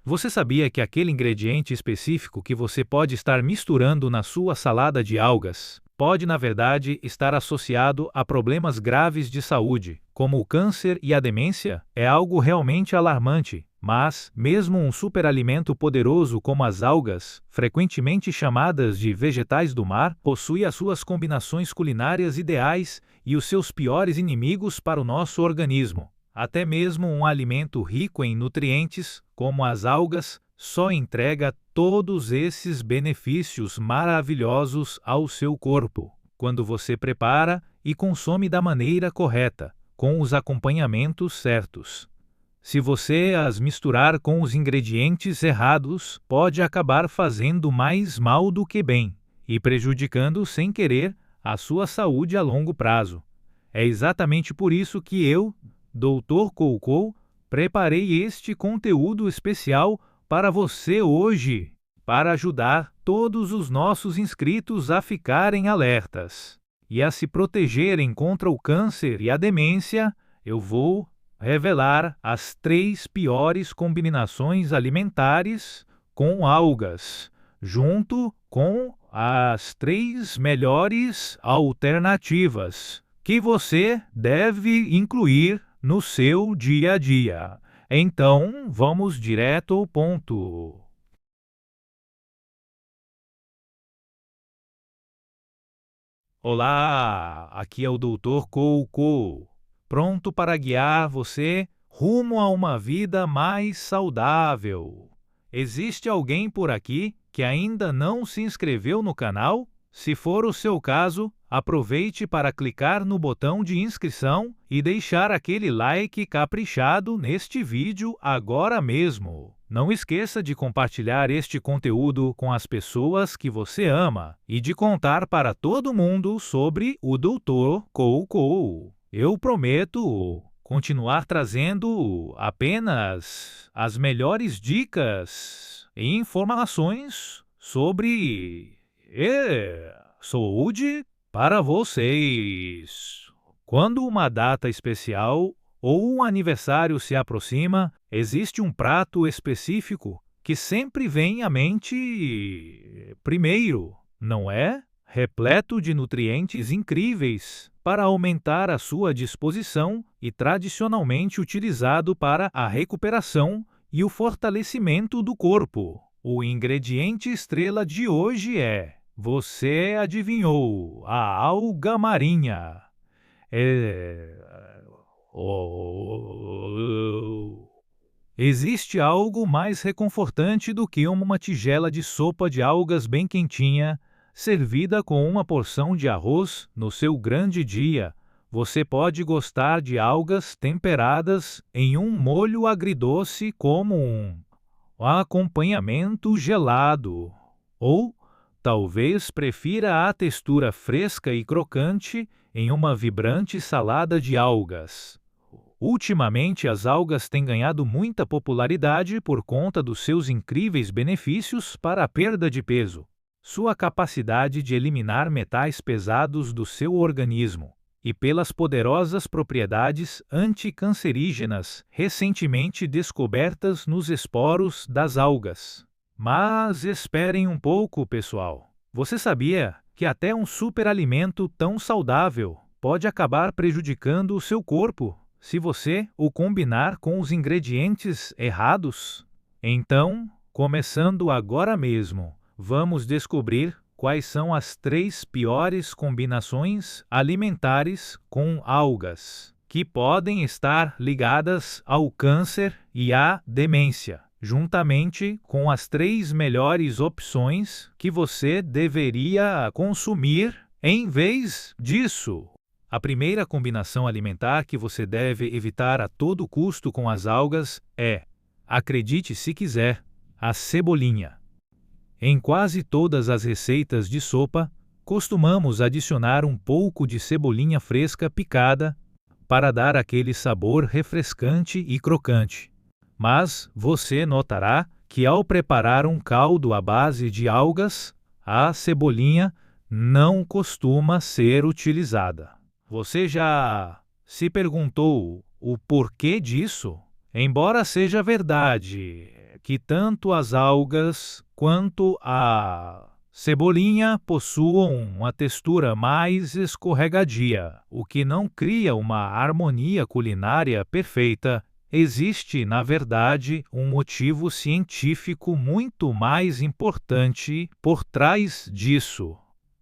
Você sabia que aquele ingrediente específico que você pode estar misturando na sua salada de algas pode, na verdade, estar associado a problemas graves de saúde, como o câncer e a demência? É algo realmente alarmante. Mas, mesmo um superalimento poderoso como as algas, frequentemente chamadas de vegetais do mar, possui as suas combinações culinárias ideais e os seus piores inimigos para o nosso organismo. Até mesmo um alimento rico em nutrientes, como as algas, só entrega todos esses benefícios maravilhosos ao seu corpo quando você prepara e consome da maneira correta, com os acompanhamentos certos. Se você as misturar com os ingredientes errados, pode acabar fazendo mais mal do que bem e prejudicando sem querer a sua saúde a longo prazo. É exatamente por isso que eu, Dr. Coco, preparei este conteúdo especial para você hoje, para ajudar todos os nossos inscritos a ficarem alertas e a se protegerem contra o câncer e a demência. Eu vou revelar as 3 piores combinações alimentares com algas, junto com as 3 melhores alternativas que você deve incluir no seu dia a dia. Então, vamos direto ao ponto. Olá, aqui é o Dr. Coco, pronto para guiar você rumo a uma vida mais saudável. Existe alguém por aqui que ainda não se inscreveu no canal? Se for o seu caso, aproveite para clicar no botão de inscrição e deixar aquele like caprichado neste vídeo agora mesmo. Não esqueça de compartilhar este conteúdo com as pessoas que você ama e de contar para todo mundo sobre o Dr. Coco. Eu prometo continuar trazendo apenas as melhores dicas e informações sobre saúde para vocês. Quando uma data especial ou um aniversário se aproxima, existe um prato específico que sempre vem à mente primeiro, não é? Repleto de nutrientes incríveis para aumentar a sua disposição e tradicionalmente utilizado para a recuperação e o fortalecimento do corpo. O ingrediente estrela de hoje é, você adivinhou, a alga marinha. Existe algo mais reconfortante do que uma tigela de sopa de algas bem quentinha, servida com uma porção de arroz no seu grande dia. Você pode gostar de algas temperadas em um molho agridoce como um acompanhamento gelado. Ou talvez prefira a textura fresca e crocante em uma vibrante salada de algas. Ultimamente, as algas têm ganhado muita popularidade por conta dos seus incríveis benefícios para a perda de peso, sua capacidade de eliminar metais pesados do seu organismo e pelas poderosas propriedades anticancerígenas recentemente descobertas nos esporos das algas. Mas esperem um pouco, pessoal. Você sabia que até um superalimento tão saudável pode acabar prejudicando o seu corpo se você o combinar com os ingredientes errados? Então, começando agora mesmo, vamos descobrir quais são as 3 piores combinações alimentares com algas, que podem estar ligadas ao câncer e à demência, juntamente com as 3 melhores opções que você deveria consumir em vez disso. A primeira combinação alimentar que você deve evitar a todo custo com as algas é, acredite se quiser, a cebolinha. Em quase todas as receitas de sopa, costumamos adicionar um pouco de cebolinha fresca picada para dar aquele sabor refrescante e crocante. Mas você notará que ao preparar um caldo à base de algas, a cebolinha não costuma ser utilizada. Você já se perguntou o porquê disso? Embora seja verdade que tanto as algas quanto a cebolinha possuam uma textura mais escorregadia, o que não cria uma harmonia culinária perfeita. Existe, na verdade, um motivo científico muito mais importante por trás disso.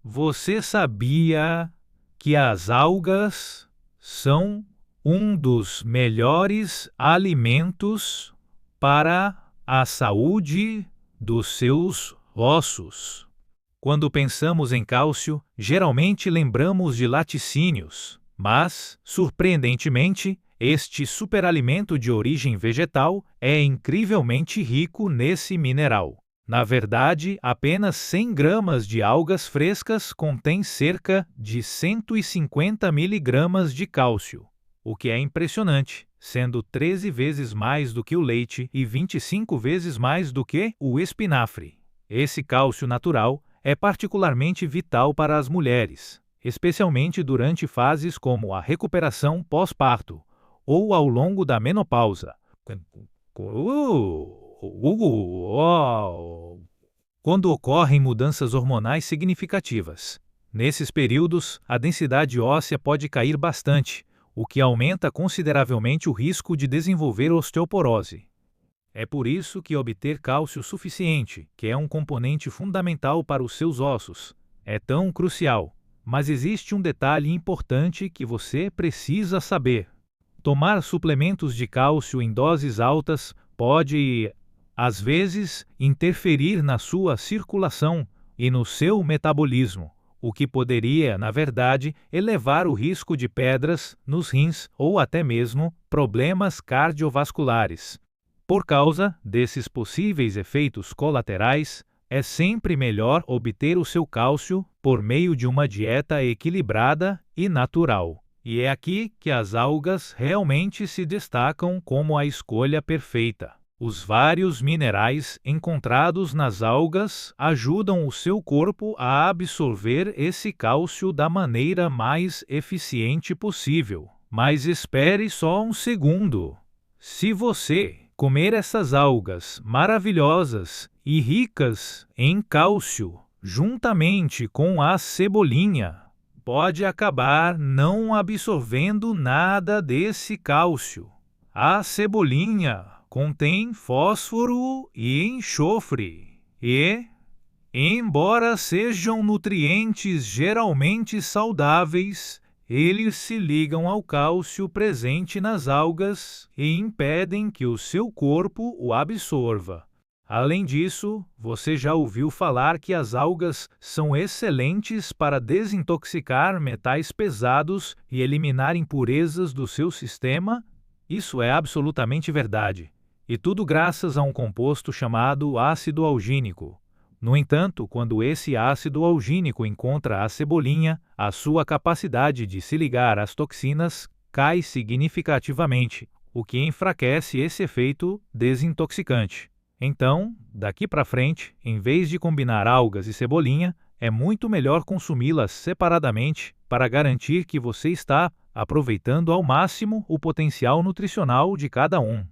Você sabia que as algas são um dos melhores alimentos para a saúde dos seus ossos? Quando pensamos em cálcio, geralmente lembramos de laticínios, mas, surpreendentemente, este superalimento de origem vegetal é incrivelmente rico nesse mineral. Na verdade, apenas 100 gramas de algas frescas contém cerca de 150 miligramas de cálcio, o que é impressionante, sendo 13 vezes mais do que o leite e 25 vezes mais do que o espinafre. Esse cálcio natural é particularmente vital para as mulheres, especialmente durante fases como a recuperação pós-parto ou ao longo da menopausa. Quando ocorrem mudanças hormonais significativas. Nesses períodos, a densidade óssea pode cair bastante, o que aumenta consideravelmente o risco de desenvolver osteoporose. É por isso que obter cálcio suficiente, que é um componente fundamental para os seus ossos, é tão crucial. Mas existe um detalhe importante que você precisa saber. Tomar suplementos de cálcio em doses altas pode, às vezes, interferir na sua circulação e no seu metabolismo, o que poderia, na verdade, elevar o risco de pedras nos rins ou até mesmo problemas cardiovasculares. Por causa desses possíveis efeitos colaterais, é sempre melhor obter o seu cálcio por meio de uma dieta equilibrada e natural. E é aqui que as algas realmente se destacam como a escolha perfeita. Os vários minerais encontrados nas algas ajudam o seu corpo a absorver esse cálcio da maneira mais eficiente possível. Mas espere só um segundo. Se você comer essas algas maravilhosas e ricas em cálcio, juntamente com a cebolinha, pode acabar não absorvendo nada desse cálcio. A cebolinha contém fósforo e enxofre, e, embora sejam nutrientes geralmente saudáveis, eles se ligam ao cálcio presente nas algas e impedem que o seu corpo o absorva. Além disso, você já ouviu falar que as algas são excelentes para desintoxicar metais pesados e eliminar impurezas do seu sistema? Isso é absolutamente verdade. E tudo graças a um composto chamado ácido algínico. No entanto, quando esse ácido algínico encontra a cebolinha, a sua capacidade de se ligar às toxinas cai significativamente, o que enfraquece esse efeito desintoxicante. Então, daqui para frente, em vez de combinar algas e cebolinha, é muito melhor consumi-las separadamente para garantir que você está aproveitando ao máximo o potencial nutricional de cada um.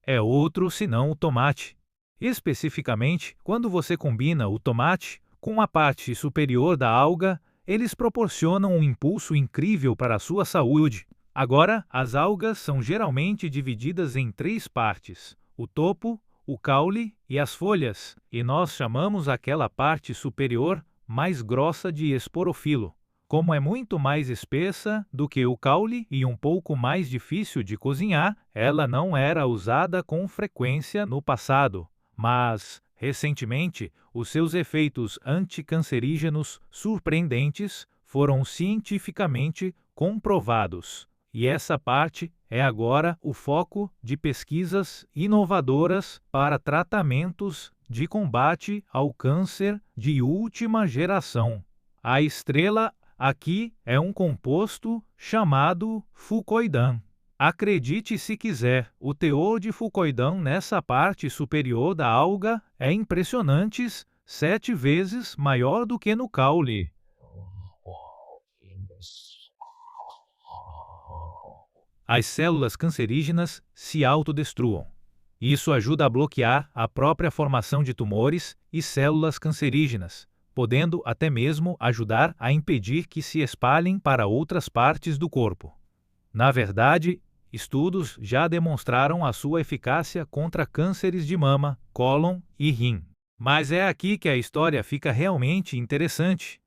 É outro senão o tomate. Especificamente, quando você combina o tomate com a parte superior da alga, eles proporcionam um impulso incrível para a sua saúde. Agora, as algas são geralmente divididas em 3 partes: o topo, o caule e as folhas, e nós chamamos aquela parte superior mais grossa de esporofilo. Como é muito mais espessa do que o caule e um pouco mais difícil de cozinhar, ela não era usada com frequência no passado, mas, recentemente, os seus efeitos anticancerígenos surpreendentes foram cientificamente comprovados. E essa parte é agora o foco de pesquisas inovadoras para tratamentos de combate ao câncer de última geração. A estrela aqui é um composto chamado fucoidan. Acredite se quiser, o teor de fucoidão nessa parte superior da alga é impressionante, 7 vezes maior do que no caule. As células cancerígenas se autodestruam. Isso ajuda a bloquear a própria formação de tumores e células cancerígenas, podendo até mesmo ajudar a impedir que se espalhem para outras partes do corpo. Na verdade, estudos já demonstraram a sua eficácia contra cânceres de mama, cólon e rim. Mas é aqui que a história fica realmente interessante.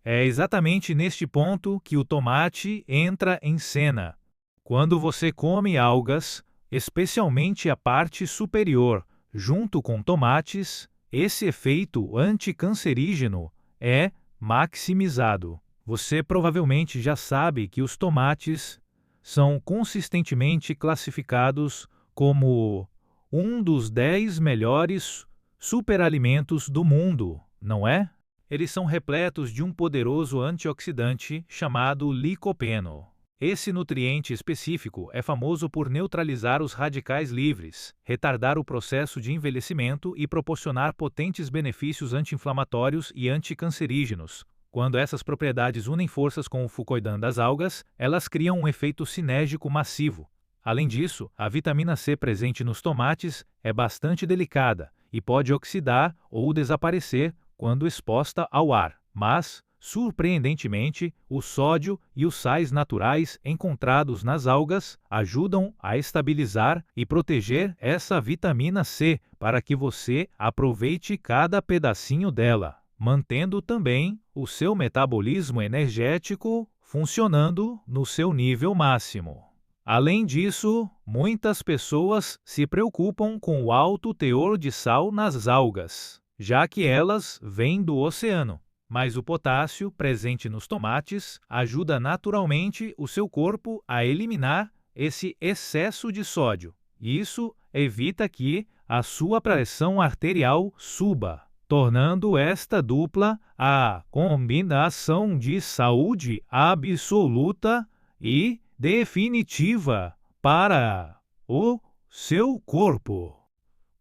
É exatamente neste ponto que o tomate entra em cena. Quando você come algas, especialmente a parte superior, junto com tomates, esse efeito anticancerígeno é maximizado. Você provavelmente já sabe que os tomates são consistentemente classificados como um dos 10 melhores superalimentos do mundo, não é? Eles são repletos de um poderoso antioxidante chamado licopeno. Esse nutriente específico é famoso por neutralizar os radicais livres, retardar o processo de envelhecimento e proporcionar potentes benefícios anti-inflamatórios e anticancerígenos. Quando essas propriedades unem forças com o fucoidan das algas, elas criam um efeito sinérgico massivo. Além disso, a vitamina C presente nos tomates é bastante delicada e pode oxidar ou desaparecer quando exposta ao ar, mas, surpreendentemente, o sódio e os sais naturais encontrados nas algas ajudam a estabilizar e proteger essa vitamina C para que você aproveite cada pedacinho dela, mantendo também o seu metabolismo energético funcionando no seu nível máximo. Além disso, muitas pessoas se preocupam com o alto teor de sal nas algas, já que elas vêm do oceano. Mas o potássio presente nos tomates ajuda naturalmente o seu corpo a eliminar esse excesso de sódio. Isso evita que a sua pressão arterial suba, tornando esta dupla a combinação de saúde absoluta e definitiva para o seu corpo.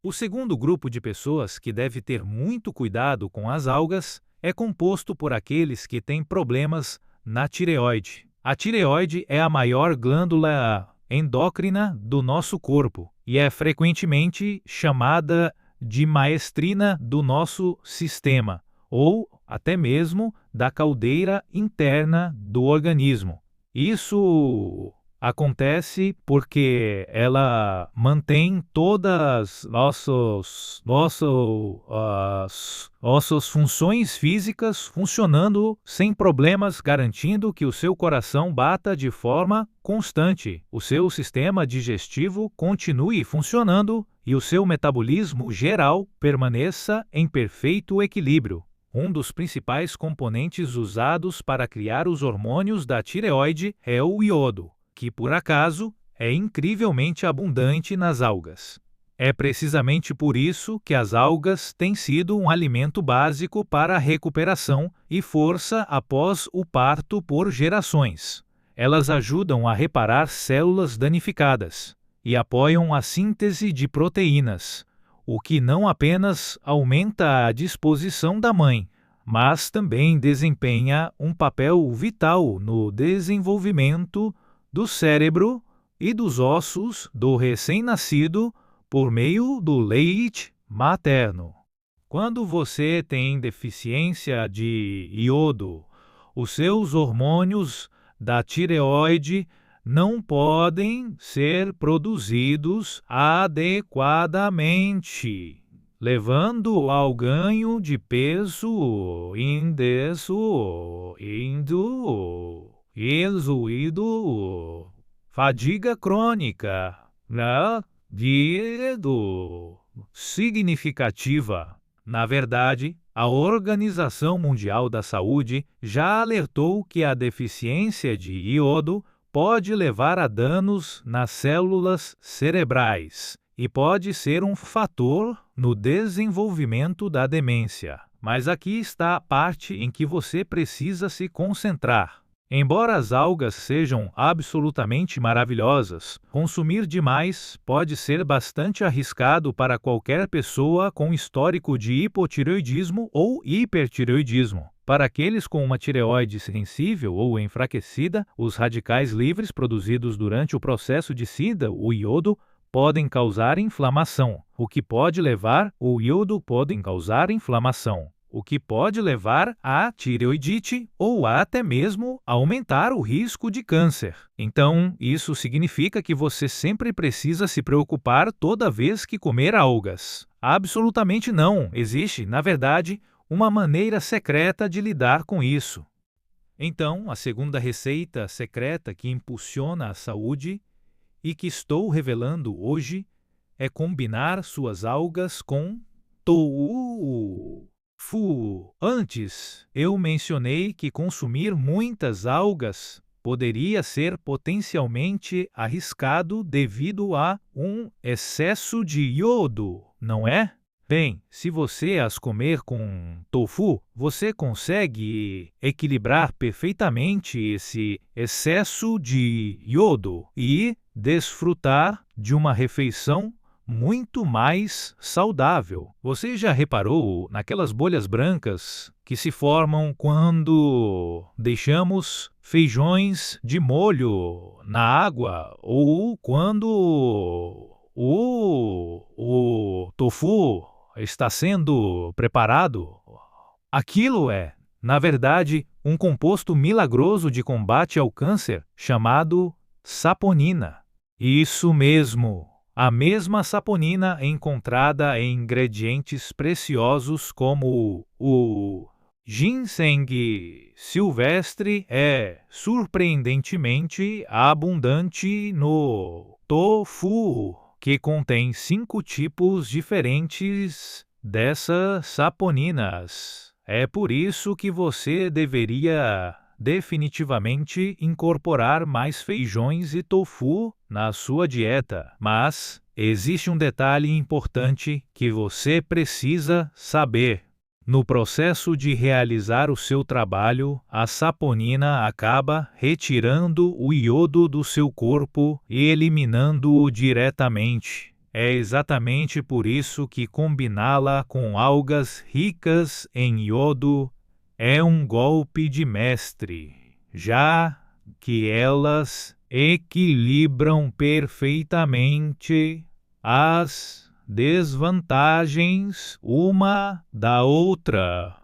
O segundo grupo de pessoas que deve ter muito cuidado com as algas é composto por aqueles que têm problemas na tireoide. A tireoide é a maior glândula endócrina do nosso corpo e é frequentemente chamada de maestrina do nosso sistema, ou até mesmo da caldeira interna do organismo. Isso acontece porque ela mantém todas nossas funções físicas funcionando sem problemas, garantindo que o seu coração bata de forma constante, o seu sistema digestivo continue funcionando e o seu metabolismo geral permaneça em perfeito equilíbrio. Um dos principais componentes usados para criar os hormônios da tireoide é o iodo, que por acaso é incrivelmente abundante nas algas. É precisamente por isso que as algas têm sido um alimento básico para a recuperação e força após o parto por gerações. Elas ajudam a reparar células danificadas e apoiam a síntese de proteínas, o que não apenas aumenta a disposição da mãe, mas também desempenha um papel vital no desenvolvimento do cérebro e dos ossos do recém-nascido por meio do leite materno. Quando você tem deficiência de iodo, os seus hormônios da tireoide não podem ser produzidos adequadamente, levando ao ganho de peso fadiga crônica, significativa. Na verdade, a Organização Mundial da Saúde já alertou que a deficiência de iodo pode levar a danos nas células cerebrais e pode ser um fator no desenvolvimento da demência. Mas aqui está a parte em que você precisa se concentrar. Embora as algas sejam absolutamente maravilhosas, consumir demais pode ser bastante arriscado para qualquer pessoa com histórico de hipotireoidismo ou hipertireoidismo. Para aqueles com uma tireoide sensível ou enfraquecida, os radicais livres produzidos durante o processo de SIDA, o iodo, podem causar inflamação, o que pode levar a tireoidite ou até mesmo aumentar o risco de câncer. Então, isso significa que você sempre precisa se preocupar toda vez que comer algas. Absolutamente não. Existe, na verdade, uma maneira secreta de lidar com isso. Então, a segunda receita secreta que impulsiona a saúde e que estou revelando hoje é combinar suas algas com tofu. Antes, eu mencionei que consumir muitas algas poderia ser potencialmente arriscado devido a um excesso de iodo, não é? Bem, se você as comer com tofu, você consegue equilibrar perfeitamente esse excesso de iodo e desfrutar de uma refeição muito mais saudável. Você já reparou naquelas bolhas brancas que se formam quando deixamos feijões de molho na água ou quando o tofu está sendo preparado? Aquilo é, na verdade, um composto milagroso de combate ao câncer chamado saponina. Isso mesmo! A mesma saponina encontrada em ingredientes preciosos como o ginseng silvestre é surpreendentemente abundante no tofu, que contém 5 tipos diferentes dessas saponinas. É por isso que você deveria definitivamente incorporar mais feijões e tofu na sua dieta. Mas existe um detalhe importante que você precisa saber. No processo de realizar o seu trabalho, a saponina acaba retirando o iodo do seu corpo e eliminando-o diretamente. É exatamente por isso que combiná-la com algas ricas em iodo é um golpe de mestre, já que elas equilibram perfeitamente as desvantagens uma da outra.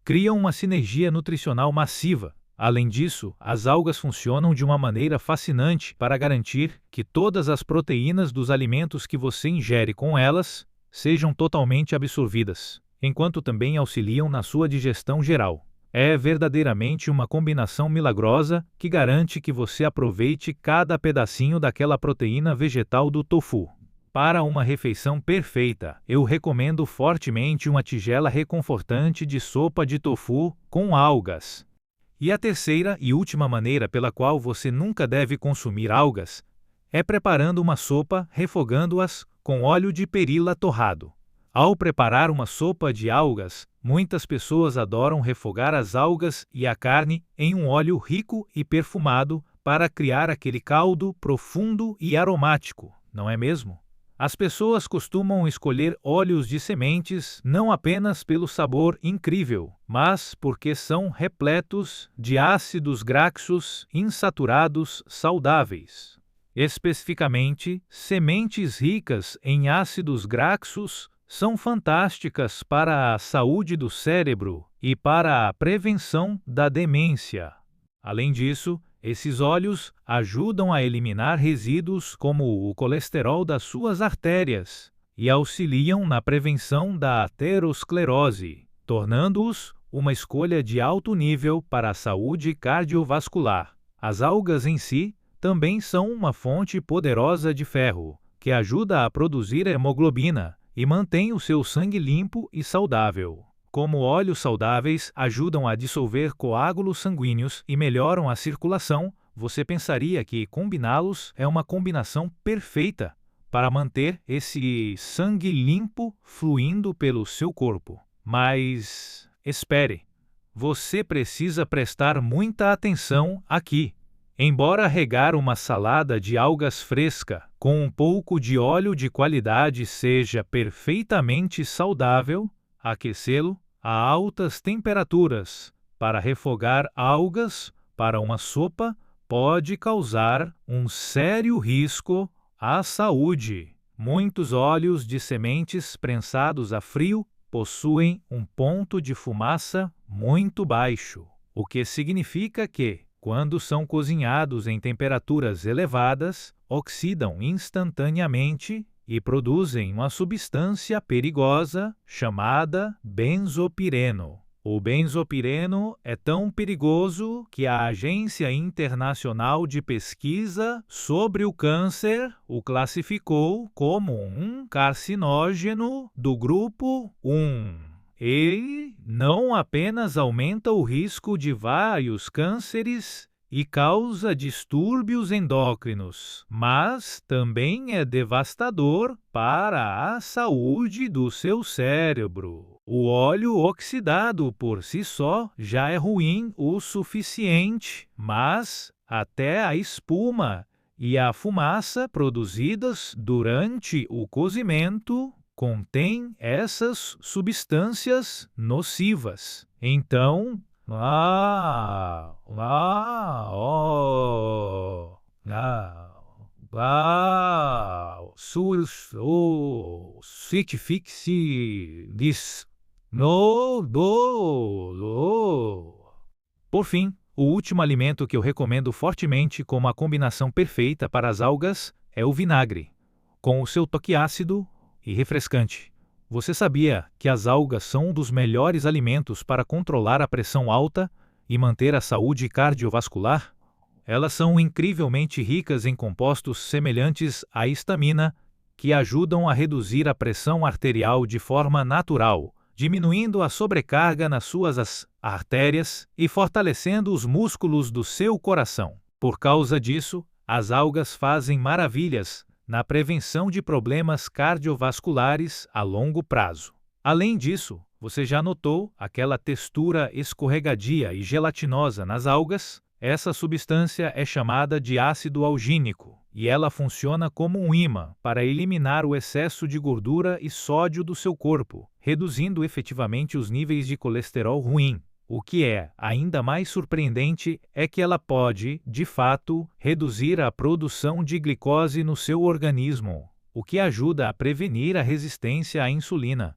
Criam uma sinergia nutricional massiva. Além disso, as algas funcionam de uma maneira fascinante para garantir que todas as proteínas dos alimentos que você ingere com elas sejam totalmente absorvidas, enquanto também auxiliam na sua digestão geral. É verdadeiramente uma combinação milagrosa que garante que você aproveite cada pedacinho daquela proteína vegetal do tofu. Para uma refeição perfeita, eu recomendo fortemente uma tigela reconfortante de sopa de tofu com algas. E a terceira e última maneira pela qual você nunca deve consumir algas é preparando uma sopa refogando-as com óleo de perila torrado. Ao preparar uma sopa de algas, muitas pessoas adoram refogar as algas e a carne em um óleo rico e perfumado para criar aquele caldo profundo e aromático, não é mesmo? As pessoas costumam escolher óleos de sementes não apenas pelo sabor incrível, mas porque são repletos de ácidos graxos insaturados saudáveis. Especificamente, sementes ricas em ácidos graxos são fantásticas para a saúde do cérebro e para a prevenção da demência. Além disso, esses óleos ajudam a eliminar resíduos como o colesterol das suas artérias e auxiliam na prevenção da aterosclerose, tornando-os uma escolha de alto nível para a saúde cardiovascular. As algas em si também são uma fonte poderosa de ferro, que ajuda a produzir hemoglobina e mantém o seu sangue limpo e saudável. Como óleos saudáveis ajudam a dissolver coágulos sanguíneos e melhoram a circulação, você pensaria que combiná-los é uma combinação perfeita para manter esse sangue limpo fluindo pelo seu corpo. Mas espere, você precisa prestar muita atenção aqui. Embora regar uma salada de algas fresca com um pouco de óleo de qualidade seja perfeitamente saudável, aquecê-lo a altas temperaturas para refogar algas para uma sopa pode causar um sério risco à saúde. Muitos óleos de sementes prensados a frio possuem um ponto de fumaça muito baixo, o que significa que, quando são cozinhados em temperaturas elevadas, oxidam instantaneamente e produzem uma substância perigosa chamada benzopireno. O benzopireno é tão perigoso que a Agência Internacional de Pesquisa sobre o Câncer o classificou como um carcinógeno do grupo 1. Ele não apenas aumenta o risco de vários cânceres e causa distúrbios endócrinos, mas também é devastador para a saúde do seu cérebro. O óleo oxidado por si só já é ruim o suficiente, mas até a espuma e a fumaça produzidas durante o cozimento contém essas substâncias nocivas. Então, certifique-se disso. Por fim, o último alimento que eu recomendo fortemente como a combinação perfeita para as algas é o vinagre, com o seu toque ácido e refrescante. Você sabia que as algas são um dos melhores alimentos para controlar a pressão alta e manter a saúde cardiovascular? Elas são incrivelmente ricas em compostos semelhantes à histamina, que ajudam a reduzir a pressão arterial de forma natural, diminuindo a sobrecarga nas suas artérias e fortalecendo os músculos do seu coração. Por causa disso, as algas fazem maravilhas na prevenção de problemas cardiovasculares a longo prazo. Além disso, você já notou aquela textura escorregadia e gelatinosa nas algas? Essa substância é chamada de ácido algínico e ela funciona como um ímã para eliminar o excesso de gordura e sódio do seu corpo, reduzindo efetivamente os níveis de colesterol ruim. O que é ainda mais surpreendente é que ela pode, de fato, reduzir a produção de glicose no seu organismo, o que ajuda a prevenir a resistência à insulina.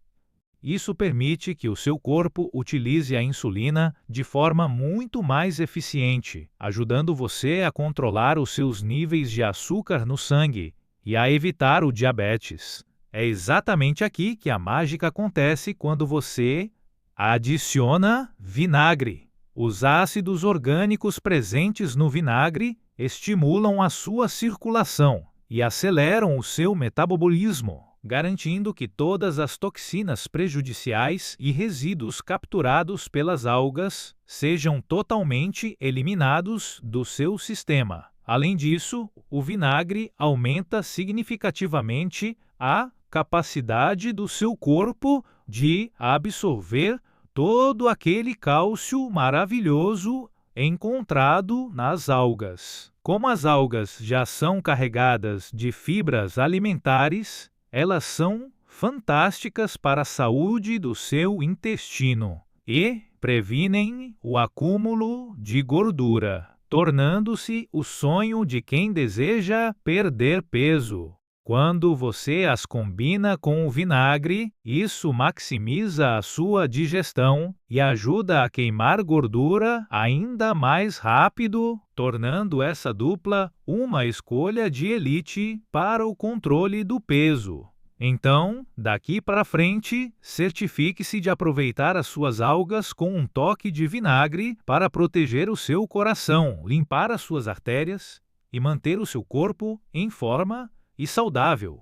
Isso permite que o seu corpo utilize a insulina de forma muito mais eficiente, ajudando você a controlar os seus níveis de açúcar no sangue e a evitar o diabetes. É exatamente aqui que a mágica acontece quando você adiciona vinagre. Os ácidos orgânicos presentes no vinagre estimulam a sua circulação e aceleram o seu metabolismo, garantindo que todas as toxinas prejudiciais e resíduos capturados pelas algas sejam totalmente eliminados do seu sistema. Além disso, o vinagre aumenta significativamente a capacidade do seu corpo de absorver todo aquele cálcio maravilhoso encontrado nas algas. Como as algas já são carregadas de fibras alimentares, elas são fantásticas para a saúde do seu intestino e previnem o acúmulo de gordura, tornando-se o sonho de quem deseja perder peso. Quando você as combina com o vinagre, isso maximiza a sua digestão e ajuda a queimar gordura ainda mais rápido, tornando essa dupla uma escolha de elite para o controle do peso. Então, daqui para frente, certifique-se de aproveitar as suas algas com um toque de vinagre para proteger o seu coração, limpar as suas artérias e manter o seu corpo em forma e saudável.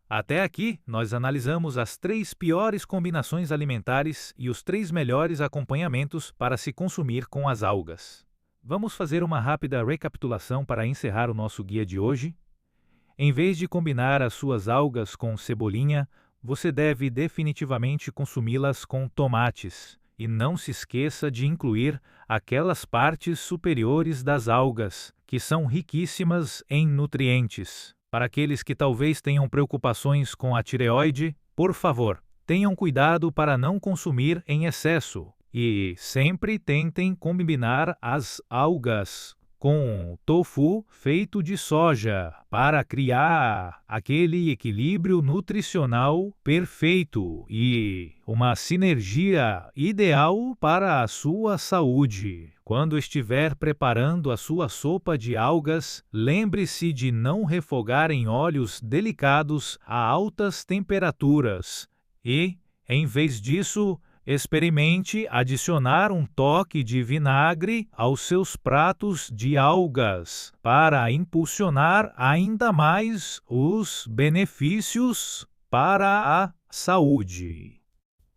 Até aqui, nós analisamos as 3 piores combinações alimentares e os 3 melhores acompanhamentos para se consumir com as algas. Vamos fazer uma rápida recapitulação para encerrar o nosso guia de hoje? Em vez de combinar as suas algas com cebolinha, você deve definitivamente consumi-las com tomates. E não se esqueça de incluir aquelas partes superiores das algas, que são riquíssimas em nutrientes. Para aqueles que talvez tenham preocupações com a tireoide, por favor, tenham cuidado para não consumir em excesso. E sempre tentem combinar as algas com tofu feito de soja para criar aquele equilíbrio nutricional perfeito e uma sinergia ideal para a sua saúde. Quando estiver preparando a sua sopa de algas, lembre-se de não refogar em óleos delicados a altas temperaturas e, em vez disso, experimente adicionar um toque de vinagre aos seus pratos de algas para impulsionar ainda mais os benefícios para a saúde.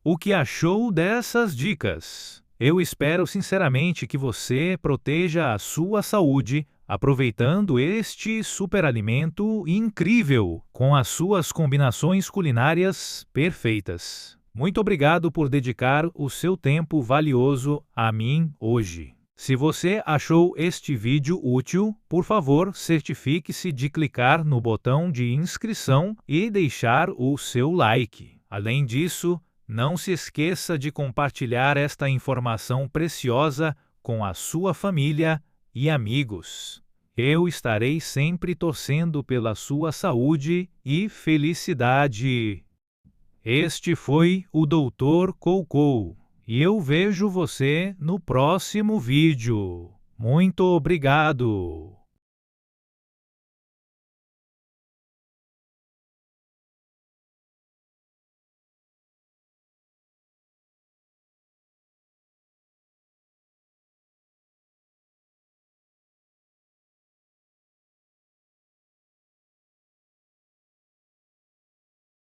O que achou dessas dicas? Eu espero sinceramente que você proteja a sua saúde aproveitando este superalimento incrível com as suas combinações culinárias perfeitas. Muito obrigado por dedicar o seu tempo valioso a mim hoje. Se você achou este vídeo útil, por favor, certifique-se de clicar no botão de inscrição e deixar o seu like. Além disso, não se esqueça de compartilhar esta informação preciosa com a sua família e amigos. Eu estarei sempre torcendo pela sua saúde e felicidade. Este foi o Dr. Cocou, e eu vejo você no próximo vídeo. Muito obrigado!